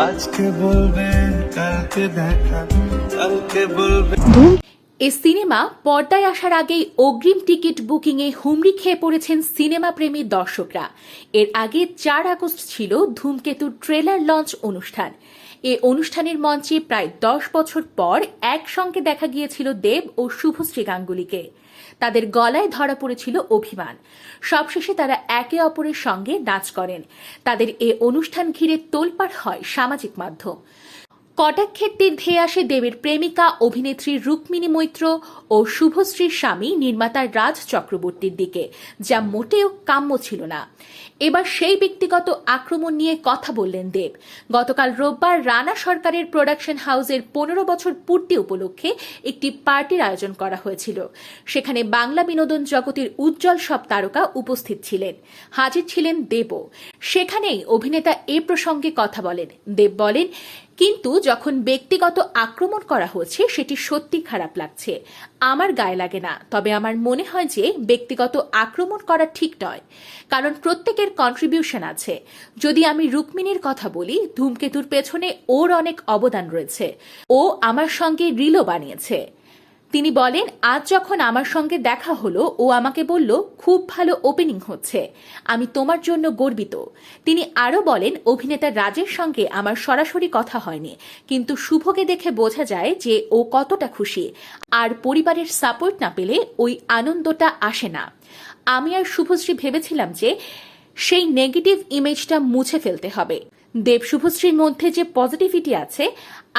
আজকে বলবে কালকে দেখা, কালকে বলবে। এই সিনেমা পর্দায় আসার আগেই অগ্রিম টিকিট বুকিংয়ে হুমড়ি খেয়ে পড়েছেন সিনেমা প্রেমী দর্শকরা। এর আগে ৪ আগস্ট ছিল ধূমকেতুর ট্রেলার লঞ্চ অনুষ্ঠান। এ অনুষ্ঠানের মঞ্চে প্রায় ১০ বছর পর একসঙ্গে দেখা গিয়েছিল দেব ও শুভশ্রী গাঙ্গুলিকে। তাদের গলায় ধরা পড়েছিল অভিমান। সবশেষে তারা একে অপরের সঙ্গে নাচ করেন। তাদের এ অনুষ্ঠান ঘিরে তোলপাড় হয় সামাজিক মাধ্যম। কটাক্ষের তীর ধেয়ে আসে দেবের প্রেমিকা অভিনেত্রী রুক্মিণী মৈত্র ও শুভশ্রীর স্বামী নির্মাতা রাজ চক্রবর্তীর দিকে, যা মোটেও কাম্য ছিল না। এবার সেই ব্যক্তিগত আক্রমণ নিয়ে কথা বললেন দেব। গতকাল রোববার রানা সরকারের প্রোডাকশন হাউসের ১৫ বছর পূর্তি উপলক্ষে একটি পার্টির আয়োজন করা হয়েছিল। সেখানে বাংলা বিনোদন জগতের উজ্জ্বল সব তারকা উপস্থিত ছিলেন। হাজির ছিলেন দেবও। সেখানেই অভিনেতা এ প্রসঙ্গে কথা বলেন। দেব বলেন, কিন্তু যখন ব্যক্তিগত আক্রমণ করা হচ্ছে সেটি সত্যি খারাপ লাগছে। আমার গায়ে লাগে না, তবে আমার মনে হয় যে ব্যক্তিগত আক্রমণ করা ঠিক নয়, কারণ প্রত্যেকের কন্ট্রিবিউশন আছে। যদি আমি রুক্মিণীর কথা বলি, ধূমকেতুর পেছনে ওর অনেক অবদান রয়েছে। ও আমার সঙ্গে রিলও বানিয়েছে। তিনি বলেন, আজ যখন আমার সঙ্গে দেখা হলো, ও আমাকে বলল, খুব ভালো ওপেনিং হচ্ছে, আমি তোমার জন্য গর্বিত। তিনি আরও বলেন, অভিনেতা রাজের সঙ্গে আমার সরাসরি কথা হয়নি, কিন্তু শুভকে দেখে বোঝা যায় যে ও কতটা খুশি। আর পরিবারের সাপোর্ট না পেলে ওই আনন্দটা আসে না। আমি আর শুভশ্রী ভেবেছিলাম যে সেই নেগেটিভ ইমেজটা মুছে ফেলতে হবে। দেব শুভশ্রীর মধ্যে যে পজিটিভিটি আছে,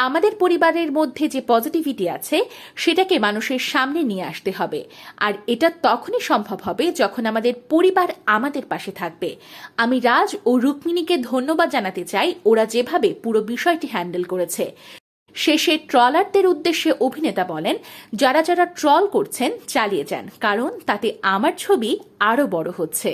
আমাদের পরিবারের মধ্যে যে পজিটিভিটি আছে, সেটাকে মানুষের সামনে নিয়ে আসতে হবে। আর এটা তখনই সম্ভব হবে যখন আমাদের পরিবার আমাদের পাশে থাকবে। আমি রাজ ও রুক্মিণীকে ধন্যবাদ জানাতে চাই, ওরা যেভাবে পুরো বিষয়টি হ্যান্ডেল করেছে। শেষে ট্রলারদের উদ্দেশ্যে অভিনেতা বলেন, যারা যারা ট্রল করছেন চালিয়ে যান, কারণ তাতে আমার ছবি আরও বড় হচ্ছে।